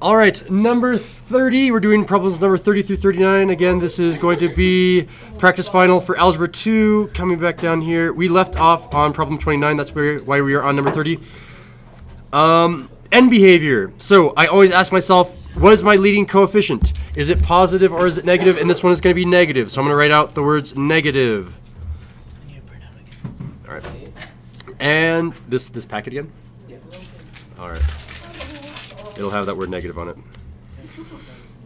All right, number 30. We're doing problems number 30 through 39. Again, this is going to be practice final for Algebra 2. Coming back down here, we left off on problem 29. That's why we are on number 30. End behavior. So I always ask myself, what is my leading coefficient? Is it positive or is it negative? And this one is going to be negative. So I'm going to write out the words negative. All right. And this packet again? All right. It'll have that word negative on it.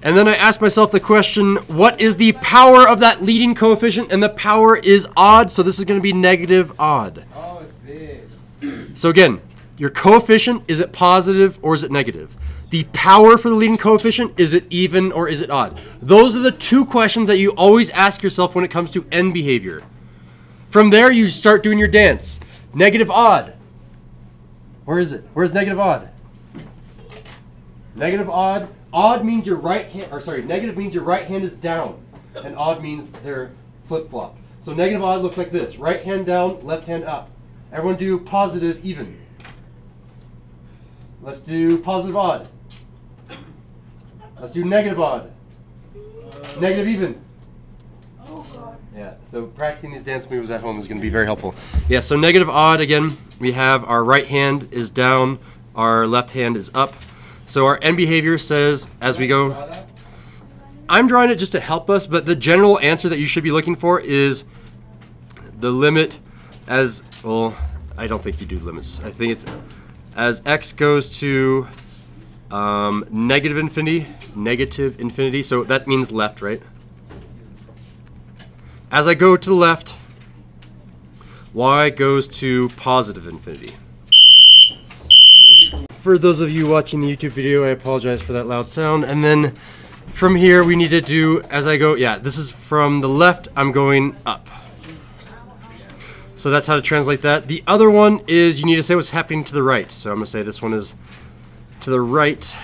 And then I ask myself the question, what is the power of that leading coefficient? And the power is odd, so this is going to be negative odd. Oh, it's this. So again, your coefficient, is it positive or is it negative? The power for the leading coefficient, is it even or is it odd? Those are the two questions that you always ask yourself when it comes to end behavior. From there, you start doing your dance. Negative odd. Where is it? Where's negative odd? Negative odd. Odd means your right hand, or sorry, negative means your right hand is down, and odd means they're flip-flop. So negative odd looks like this: right hand down, left hand up. Everyone do positive even. Let's do positive odd. Let's do negative odd. Negative even. Yeah, so practicing these dance moves at home is going to be very helpful. Yeah, so negative odd, again, we have our right hand is down, our left hand is up. So our end behavior says, as we go, I'm drawing it just to help us, but the general answer that you should be looking for is the limit as, well, I don't think you do limits. I think it's as x goes to negative infinity, so that means left, right? As I go to the left, y goes to positive infinity. For those of you watching the YouTube video, I apologize for that loud sound. And then from here, we need to do, as I go, yeah, this is from the left, I'm going up. So that's how to translate that. The other one is you need to say what's happening to the right. So I'm going to say this one is to the right.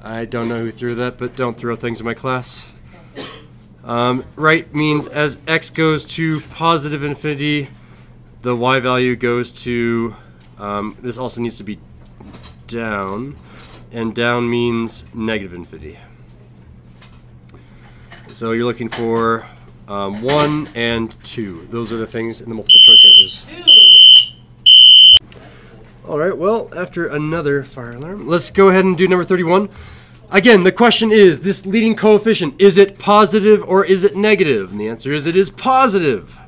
I don't know who threw that, but don't throw things in my class. Right means as x goes to positive infinity, the y value goes to, this also needs to be down, and down means negative infinity. So you're looking for 1 and 2. Those are the things in the multiple choice answers. All right, well, after another fire alarm, let's go ahead and do number 31. Again, the question is, this leading coefficient, is it positive or is it negative? And the answer is it is positive.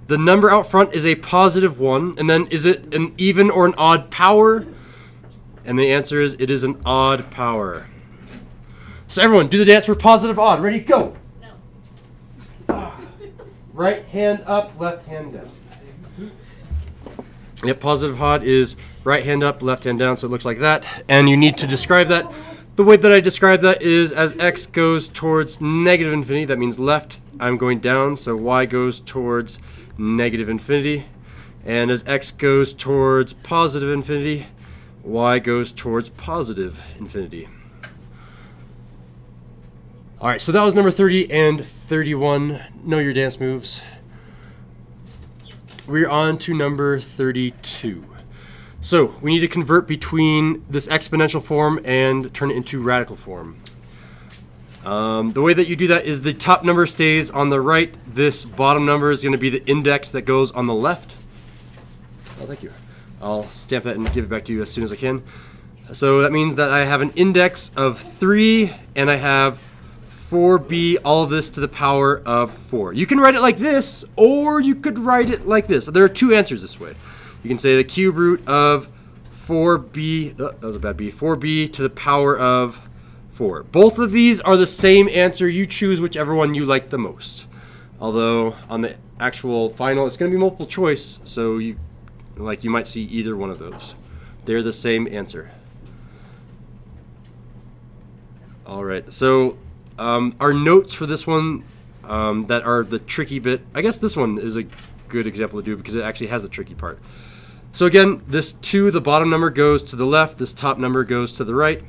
The number out front is a positive 1, and then is it an even or an odd power? And the answer is it is an odd power. So everyone, do the dance for positive odd. Ready, go. No. Right hand up, left hand down. Yep, positive odd is right hand up, left hand down, so it looks like that. And you need to describe that. The way that I describe that is as x goes towards negative infinity, that means left, I'm going down, so y goes towards negative infinity. And as x goes towards positive infinity, y goes towards positive infinity. All right, so that was number 30 and 31. Know your dance moves. We're on to number 32. So we need to convert between this exponential form and turn it into radical form. The way that you do that is the top number stays on the right. This bottom number is going to be the index that goes on the left. Oh, thank you. I'll stamp that and give it back to you as soon as I can. So that means that I have an index of 3 and I have 4b, all of this to the power of 4. You can write it like this, or you could write it like this. There are two answers this way. You can say the cube root of 4b, that was a bad b, 4b to the power of 4. Both of these are the same answer. You choose whichever one you like the most. Although on the actual final, it's going to be multiple choice, so you might see either one of those. They're the same answer. All right, so our notes for this one that are the tricky bit, I guess this one is a good example to do because it actually has the tricky part. So again, this 2, the bottom number goes to the left, this top number goes to the right.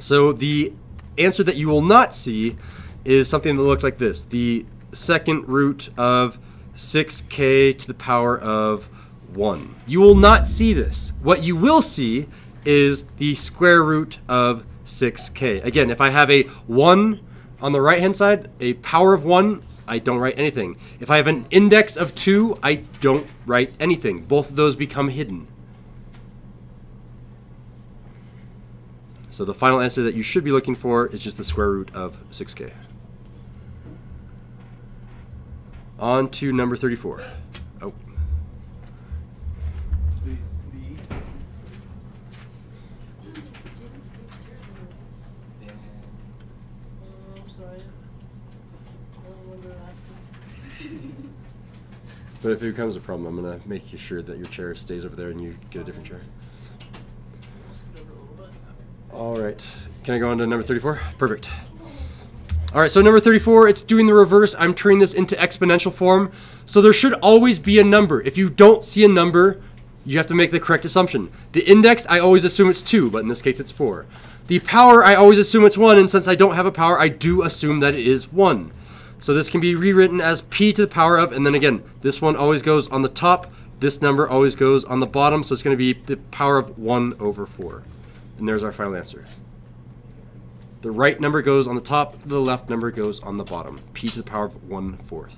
So the answer that you will not see is something that looks like this. The second root of 6k to the power of 1. You will not see this. What you will see is the square root of 6k. Again, if I have a 1 on the right hand side, a power of 1, I don't write anything. If I have an index of 2, I don't write anything. Both of those become hidden. So the final answer that you should be looking for is just the square root of 6k. On to number 34. Oh. But if it becomes a problem, I'm going to make sure that your chair stays over there and you get a different chair. All right. Can I go on to number 34? Perfect. All right, so number 34, it's doing the reverse. I'm turning this into exponential form. So there should always be a number. If you don't see a number, you have to make the correct assumption. The index, I always assume it's 2, but in this case it's 4. The power, I always assume it's 1, and since I don't have a power, I do assume that it is 1. So this can be rewritten as p to the power of, and then again, this one always goes on the top, this number always goes on the bottom, so it's going to be the power of 1 over 4. And there's our final answer. The right number goes on the top, the left number goes on the bottom. P to the power of 1/4.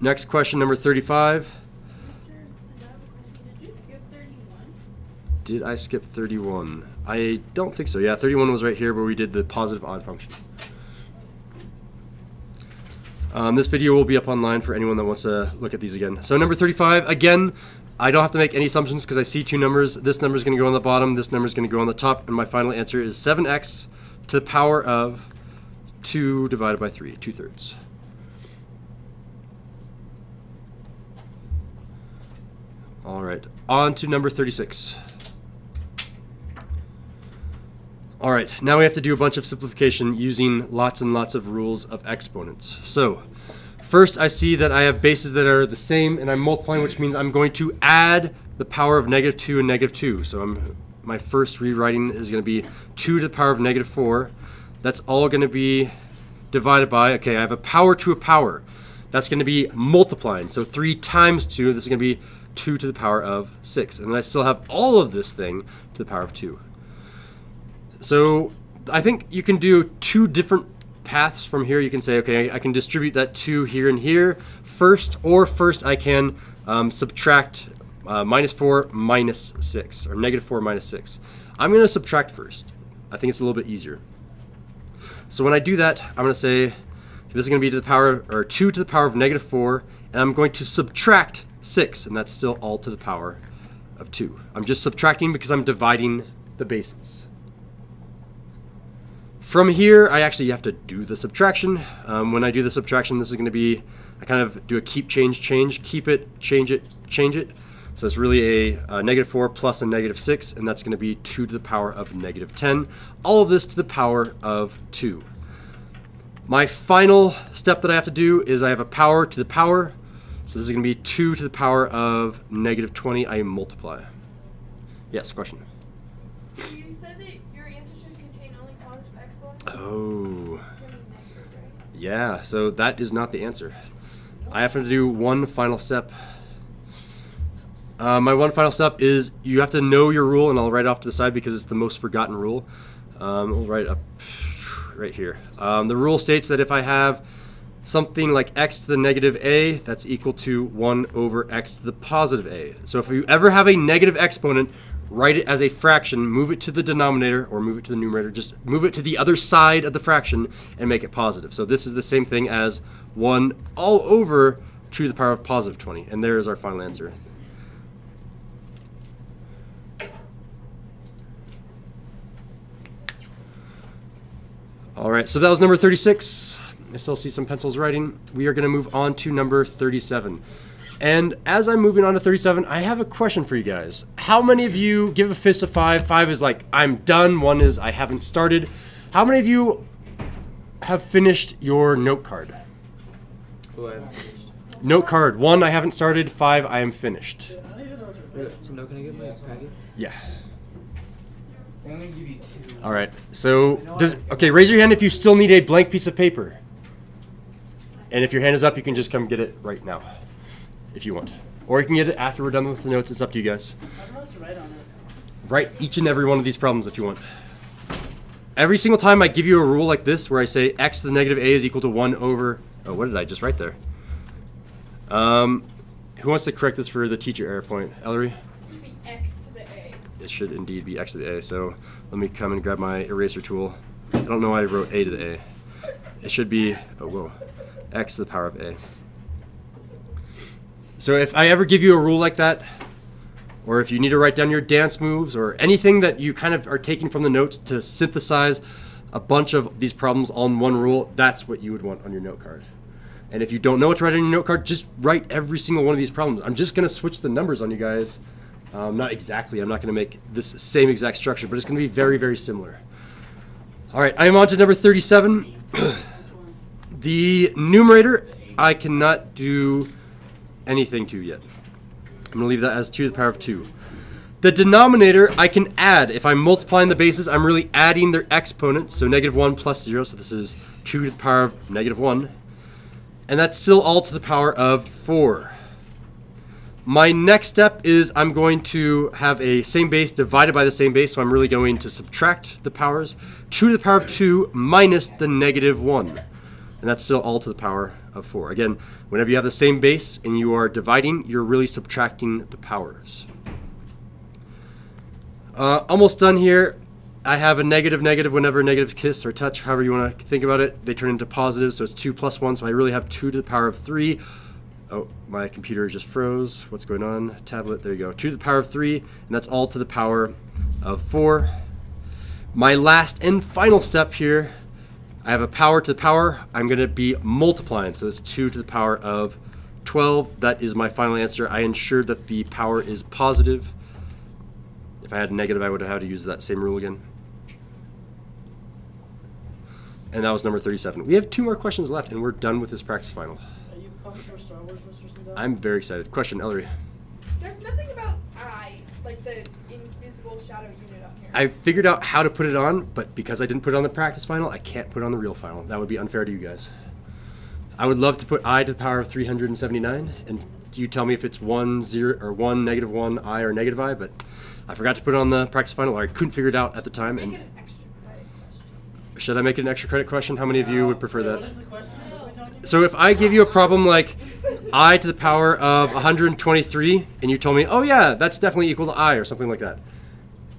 Next question, number 35. Did you skip 31? Did I skip 31? I don't think so. Yeah, 31 was right here where we did the positive odd function. This video will be up online for anyone that wants to look at these again. So number 35, again, I don't have to make any assumptions because I see two numbers. This number is going to go on the bottom, this number is going to go on the top, and my final answer is 7x to the power of 2 divided by 3, 2/3. All right, on to number 36. All right, now we have to do a bunch of simplification using lots and lots of rules of exponents. So first I see that I have bases that are the same and I'm multiplying, which means I'm going to add the power of -2 and -2. So my first rewriting is going to be 2 to the power of -4. That's all going to be divided by, okay, I have a power to a power. That's going to be multiplying. So 3 times 2, this is going to be 2 to the power of 6. And then I still have all of this thing to the power of 2. So I think you can do 2 different paths from here. You can say, okay, I can distribute that 2 here and here first, or first I can subtract -4 minus 6, or -4 minus 6. I'm going to subtract first. I think it's a little bit easier. So when I do that, I'm going to say this is going to be to the power, or 2 to the power of -4, and I'm going to subtract 6, and that's still all to the power of 2. I'm just subtracting because I'm dividing the bases. From here, I actually have to do the subtraction. When I do the subtraction, this is going to be, I kind of do a keep, change, change, keep it, change it, change it. So it's really a -4 plus a -6, and that's going to be 2 to the power of -10. All of this to the power of 2. My final step that I have to do is I have a power to the power. So this is going to be 2 to the power of -20. I multiply. Yes, question? You said that your answer should contain only positive exponents? Oh. It's gonna be negative, right? Yeah, so that is not the answer. I have to do one final step. My one final step is you have to know your rule, and I'll write it off to the side because it's the most forgotten rule. We'll write it up right here. The rule states that if I have something like x to the -a, that's equal to 1 over x to the positive a. So if you ever have a negative exponent, write it as a fraction, move it to the denominator, or move it to the numerator, just move it to the other side of the fraction and make it positive. So this is the same thing as 1 all over 2 to the power of positive 20. And there is our final answer. All right, so that was number 36. I still see some pencils writing. We are going to move on to number 37. And as I'm moving on to 37, I have a question for you guys. How many of you give a fist a 5? 5 is like, I'm done. 1 is, I haven't started. How many of you have finished your note card? Note card. 1, I haven't started. 5, I am finished. So now can I get my packet? Yeah. I'm gonna give you 2. All right. So, okay, raise your hand if you still need a blank piece of paper. And if your hand is up, you can just come get it right now. if you want. Or you can get it after we're done with the notes. It's up to you guys. I don't know what to write on it. Write each and every one of these problems if you want. Every single time I give you a rule like this where I say x to the negative a is equal to 1 over... Oh, what did I just write there? Who wants to correct this for the teacher error point? Ellery? It should be x to the a. It should indeed be x to the a. So let me come and grab my eraser tool. I don't know why I wrote a to the a. It should be, oh whoa, x to the power of a. So if I ever give you a rule like that, or if you need to write down your dance moves, or anything that you kind of are taking from the notes to synthesize a bunch of these problems on one rule, that's what you would want on your note card. And if you don't know what to write on your note card, just write every single one of these problems. I'm just going to switch the numbers on you guys. Not exactly. I'm not going to make this same exact structure, but it's going to be very, very similar. All right, I am on to number 37. The numerator, I cannot do anything to yet. I'm going to leave that as 2 to the power of 2. The denominator, I can add. If I'm multiplying the bases, I'm really adding their exponents. So negative 1 plus 0, so this is 2 to the power of negative 1. And that's still all to the power of 4. My next step is I'm going to have a same base divided by the same base, so I'm really going to subtract the powers. 2 to the power of 2 minus the negative 1. And that's still all to the power of 4. Again, whenever you have the same base and you are dividing, you're really subtracting the powers. Almost done here. I have a negative whenever negatives kiss or touch, however you want to think about it. They turn into positives, so it's 2 plus 1, so I really have 2 to the power of 3. Oh, my computer just froze. What's going on? Tablet, there you go. 2 to the power of 3, and that's all to the power of 4. My last and final step here, I have a power to the power. I'm going to be multiplying, so it's 2 to the power of 12. That is my final answer. I ensured that the power is positive. If I had a negative, I would have had to use that same rule again. And that was number 37. We have 2 more questions left, and we're done with this practice final. Are you pumped for Star Wars, Mr. Sindel? I'm very excited. Question, Ellery. There's nothing about I, like the invisible shadow unit up here. I figured out how to put it on, but because I didn't put it on the practice final, I can't put it on the real final. That would be unfair to you guys. I would love to put I to the power of 379, and you tell me if it's 1, 0, or 1, negative 1, I, or negative I, but I forgot to put it on the practice final, or I couldn't figure it out at the time. Make And it an extra credit question. should I make it an extra credit question? How many of you would prefer What that? is the question? What are we talking about? So if I give you a problem like I to the power of 123, and you told me, oh yeah, that's definitely equal to I, or something like that,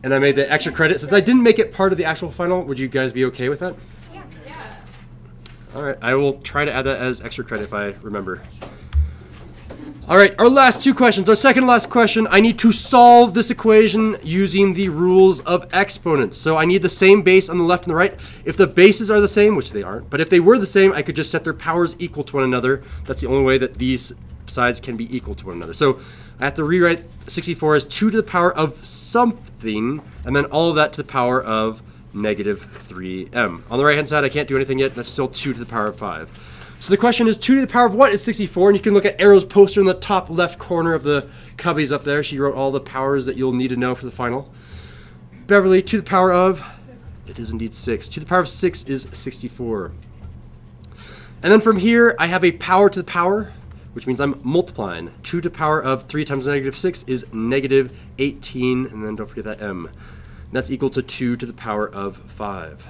and I made the extra credit, since I didn't make it part of the actual final, would you guys be okay with that? Yeah. All right, I will try to add that as extra credit if I remember. All right, our last 2 questions. Our second to last question, I need to solve this equation using the rules of exponents. So I need the same base on the left and the right. If the bases are the same, which they aren't, but if they were the same, I could just set their powers equal to one another. That's the only way that these sides can be equal to one another. So I have to rewrite 64 as 2 to the power of something, and then all of that to the power of negative 3m. On the right-hand side, I can't do anything yet. That's still 2 to the power of 5. So the question is 2 to the power of what is 64? And you can look at Arrow's poster in the top left corner of the cubbies up there. She wrote all the powers that you'll need to know for the final. Beverly, 2 to the power of? 6. It is indeed 6. 2 to the power of 6 is 64. And then from here, I have a power to the power, which means I'm multiplying. 2 to the power of 3 times negative 6 is negative 18. And then don't forget that m. And that's equal to 2 to the power of 5.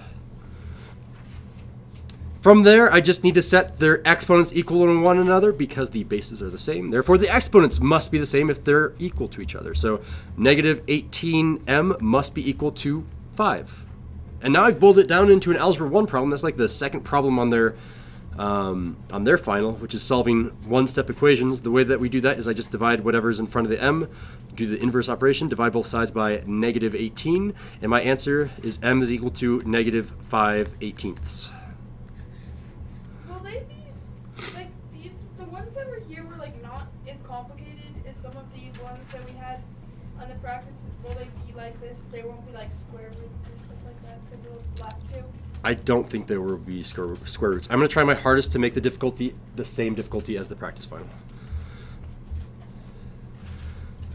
From there, I just need to set their exponents equal to one another because the bases are the same. Therefore, the exponents must be the same if they're equal to each other. So negative 18m must be equal to 5. And now I've boiled it down into an Algebra 1 problem. That's like the second problem on their final, which is solving one-step equations. The way that we do that is I just divide whatever's in front of the m, do the inverse operation, divide both sides by negative 18, and my answer is m is equal to negative 5/18. Will they be like these? The ones that were here were like not as complicated as some of the ones that we had on the practice. Will they be like this? They won't be like square roots and stuff like that for the last 2. I don't think there will be square roots. I'm going to try my hardest to make the difficulty the same difficulty as the practice final.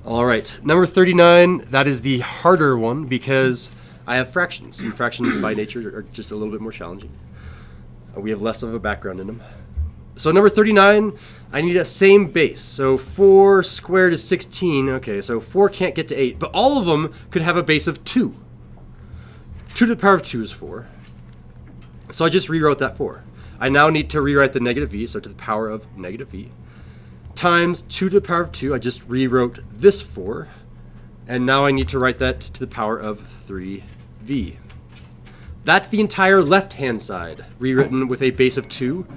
All right, number 39, that is the harder one because I have fractions. And fractions by nature are just a little bit more challenging. We have less of a background in them. So number 39, I need a same base. So 4 squared is 16. Okay, so 4 can't get to 8, but all of them could have a base of 2. 2 to the power of 2 is 4. So I just rewrote that 4. I now need to rewrite the negative v, so to the power of negative v, times 2 to the power of 2. I just rewrote this 4. And now I need to write that to the power of 3v. That's the entire left-hand side, rewritten with a base of 2.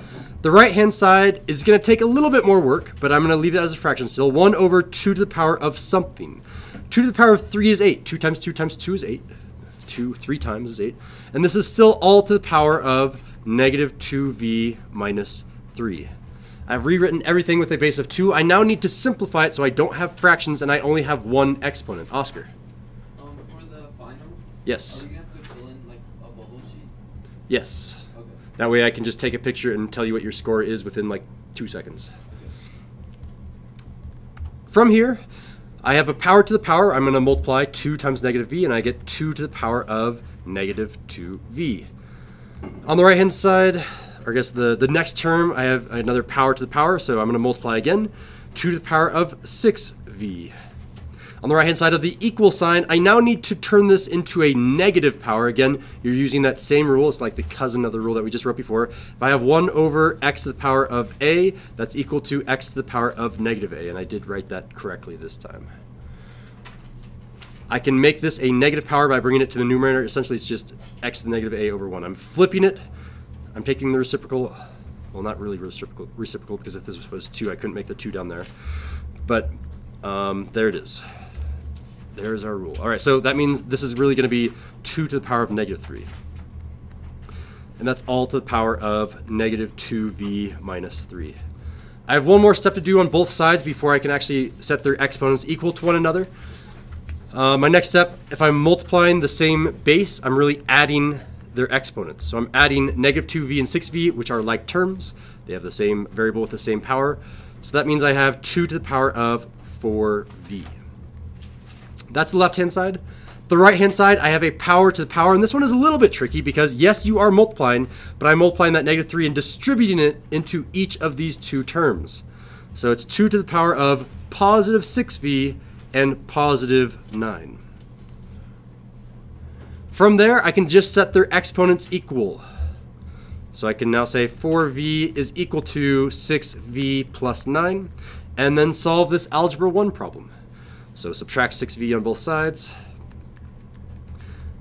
The right-hand side is going to take a little bit more work, but I'm going to leave that as a fraction still. 1 over 2 to the power of something. 2 to the power of 3 is 8. 2 times 2 times 2 is 8. 2, 3 times is 8. And this is still all to the power of negative 2v minus 3. I've rewritten everything with a base of 2. I now need to simplify it so I don't have fractions and I only have one exponent. Oscar? For the final, Yes. are you going to have to fill in like a bubble sheet? Yes. Okay. That way I can just take a picture and tell you what your score is within like 2 seconds. From here, I have a power to the power. I'm going to multiply 2 times negative v, and I get 2 to the power of negative 2v. On the right-hand side, or I guess the next term, I have another power to the power, so I'm going to multiply again. 2 to the power of 6v. On the right-hand side of the equal sign, I now need to turn this into a negative power. Again, you're using that same rule. It's like the cousin of the rule that we just wrote before. If I have 1 over x to the power of a, that's equal to x to the power of negative a, and I did write that correctly this time. I can make this a negative power by bringing it to the numerator. Essentially, it's just x to the negative a over 1. I'm flipping it. I'm taking the reciprocal. Well, not really reciprocal, because if this was 2, I couldn't make the 2 down there. But there it is. There's our rule. All right, so that means this is really going to be 2 to the power of negative 3. And that's all to the power of negative 2v minus 3. I have one more step to do on both sides before I can actually set their exponents equal to one another. My next step, if I'm multiplying the same base, I'm really adding their exponents. So I'm adding negative 2v and 6v, which are like terms. They have the same variable with the same power. So that means I have 2 to the power of 4v. That's the left-hand side. The right-hand side, I have a power to the power, and this one is a little bit tricky because, yes, you are multiplying, but I'm multiplying that negative 3 and distributing it into each of these 2 terms. So it's 2 to the power of positive 6v and positive 9. From there, I can just set their exponents equal. So I can now say 4v is equal to 6v plus 9, and then solve this Algebra 1 problem. So subtract 6v on both sides.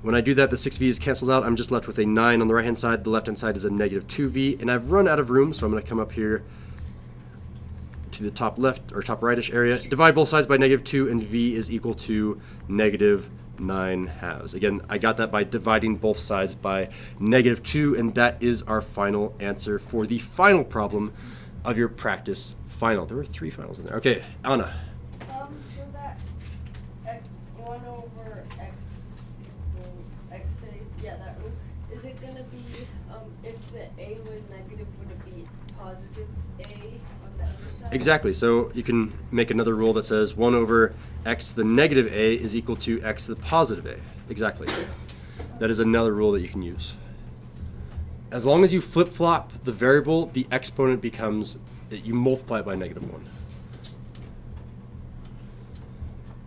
When I do that, the 6v is canceled out. I'm just left with a 9 on the right-hand side. The left-hand side is a negative 2v, and I've run out of room, so I'm going to come up here to the top left or top rightish area. Divide both sides by negative 2, and v is equal to negative 9 halves. Again, I got that by dividing both sides by negative 2, and that is our final answer for the final problem of your practice final. There were 3 finals in there. Okay, Anna. So that x 1 over x equals xa, yeah, that rule. Is it gonna be if the a was negative, would it be positive a on the other side? Exactly. So you can make another rule that says 1 over x to the negative a is equal to x to the positive a. Exactly. That is another rule that you can use. As long as you flip-flop the variable, the exponent becomes, you multiply it by negative 1.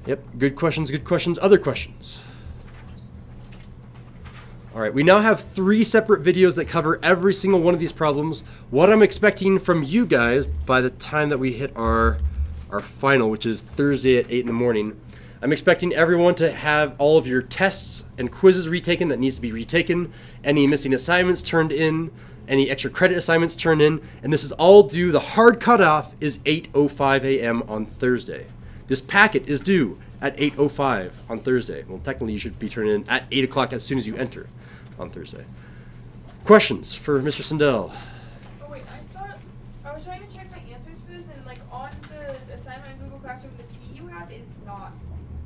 Yep, good questions, good questions. Other questions? All right, we now have 3 separate videos that cover every single one of these problems. What I'm expecting from you guys by the time that we hit our final, which is Thursday at 8 in the morning, I'm expecting everyone to have all of your tests and quizzes retaken that needs to be retaken, any missing assignments turned in, any extra credit assignments turned in, and this is all due, the hard cutoff is 8:05 a.m. on Thursday. This packet is due at 8:05 on Thursday. Well, technically you should be turned in at 8 o'clock as soon as you enter on Thursday. Questions for Mr. Sindel? Oh wait, I was trying to check my answers for this, and like on the assignment in Google Classroom, the key you have is not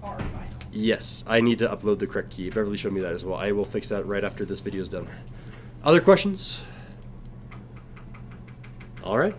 our final. Yes, I need to upload the correct key. Beverly showed me that as well. I will fix that right after this video is done. Other questions? All right.